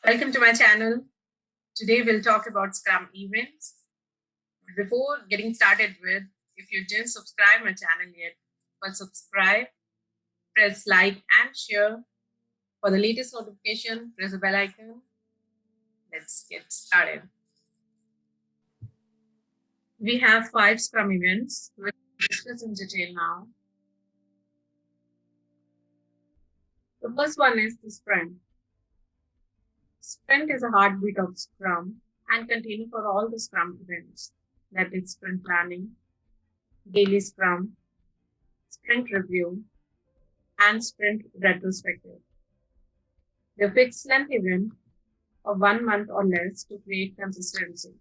Welcome to my channel. Today we'll talk about Scrum events. Before getting started with, if you didn't subscribe my channel yet, but subscribe, press like and share. For the latest notification, press the bell icon. Let's get started. We have 5 Scrum events, which we'll discuss in detail now. The first one is the sprint. Sprint is a heartbeat of Scrum and containing for all the Scrum events, that is sprint planning, daily Scrum, sprint review, and sprint retrospective. The fixed length event of 1 month or less to create consistency.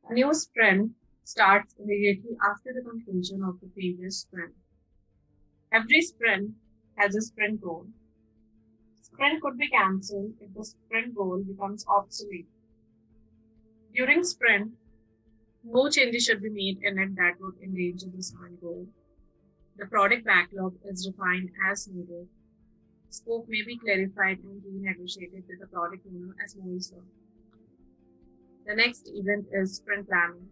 A new sprint starts immediately after the conclusion of the previous sprint. Every sprint has a sprint goal. Sprint could be cancelled if the sprint goal becomes obsolete. During sprint, no changes should be made in it that would endanger the sprint goal. The product backlog is refined as needed. Scope may be clarified and renegotiated with the product owner as more is learned. The next event is sprint planning.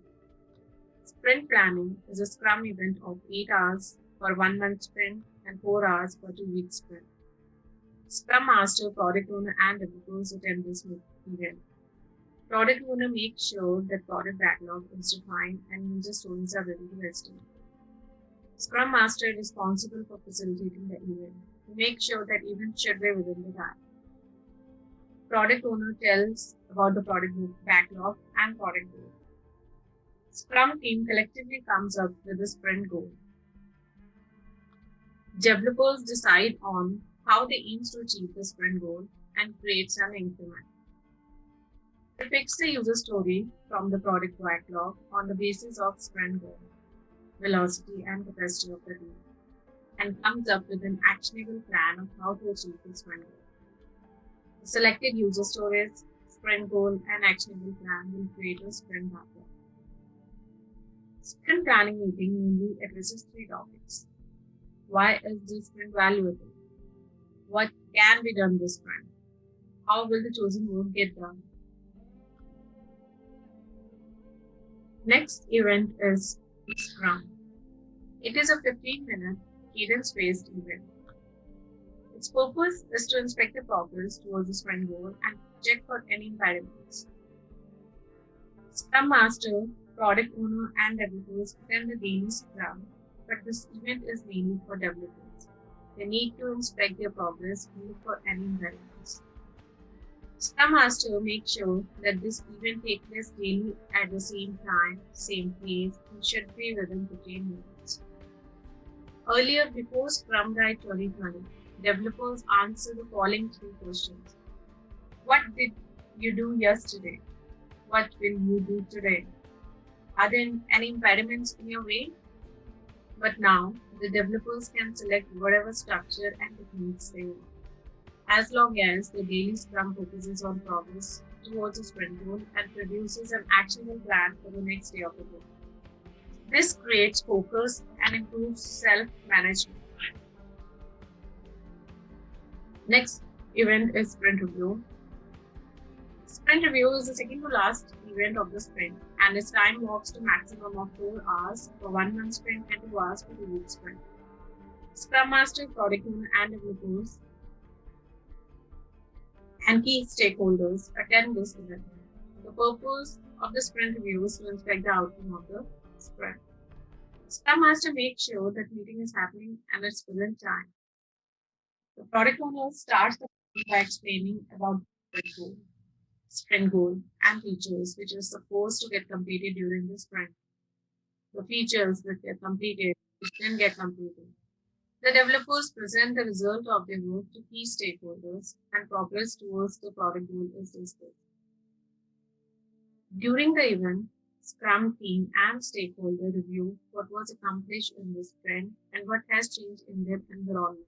Sprint planning is a Scrum event of 8 hours for 1 month sprint and 4 hours for 2 week sprint. Scrum Master, Product Owner, and developers attend this event. Product Owner makes sure that product backlog is defined and user stories are ready to estimate. Scrum Master is responsible for facilitating the event. He makes sure that events should be within the time. Product Owner tells about the product backlog and product goal. Scrum team collectively comes up with a sprint goal. Developers decide on how they aim to achieve the sprint goal and creates an increment. They fix the user story from the product backlog on the basis of sprint goal, velocity, and capacity of the team, and comes up with an actionable plan of how to achieve the sprint goal. The selected user stories, sprint goal, and actionable plan will create a sprint backlog. Sprint planning meeting mainly addresses 3 topics. Why is this sprint valuable? What can be done this sprint? How will the chosen work get done? Next event is Scrum. It is a 15-minute cadence-based event. Its purpose is to inspect the progress towards the sprint goal and check for any impediments. Scrum Master, Product Owner, and developers attend the daily Scrum, but this event is mainly for developers. They need to inspect their progress and look for any impediments. Scrum Master makes sure that this event takes place daily at the same time, same place, and should be within 15 minutes. Earlier, before Scrum Guide 2020, developers answer the following 3 questions. What did you do yesterday? What will you do today? Are there any impediments in your way? But now, the developers can select whatever structure and techniques they want, as long as the daily Scrum focuses on progress towards a sprint goal and produces an actionable plan for the next day of the goal. This creates focus and improves self-management. Next event is sprint review. Sprint review is the second to last event of the sprint and its time works to maximum of 4 hours for 1 month sprint and 2 hours for 2 week sprint. Scrum Master, Product Owner, and developers and key stakeholders attend this event. The purpose of the sprint review is to inspect the outcome of the sprint. Scrum Master makes sure that meeting is happening and it's within time. The product owner starts the sprint by explaining about the sprint goal, and features which are supposed to get completed during the sprint. The features that get completed, which then get completed. The developers present the result of their work to key stakeholders and progress towards the product goal is discussed. During the event, Scrum team and stakeholder review what was accomplished in the sprint and what has changed in their environment.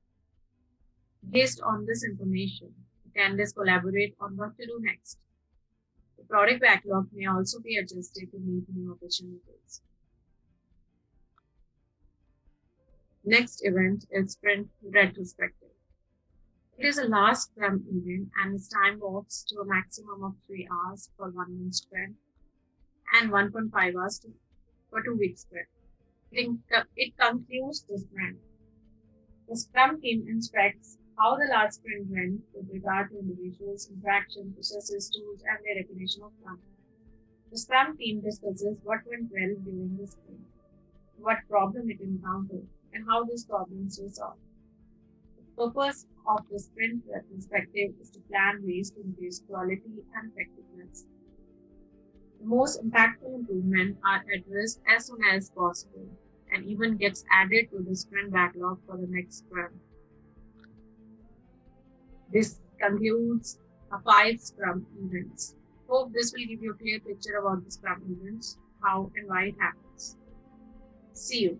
Based on this information, attendees collaborate on what to do next. The product backlog may also be adjusted to meet new opportunities. Next event is sprint retrospective. It is a last Scrum event and its time works to a maximum of 3 hours for 1 month sprint and 1.5 hours for 2 weeks sprint. It concludes the sprint. The Scrum team inspects how the last sprint went with regard to individuals, interaction, processes, tools, and their recognition of Scrum. The Scrum team discusses what went well during the sprint, what problem it encountered, and how these problems were solved. The purpose of the sprint retrospective is to plan ways to increase quality and effectiveness. The most impactful improvements are addressed as soon as possible and even gets added to the sprint backlog for the next sprint. This concludes 5 Scrum events. Hope this will give you a clear picture about the Scrum events, how and why it happens. See you.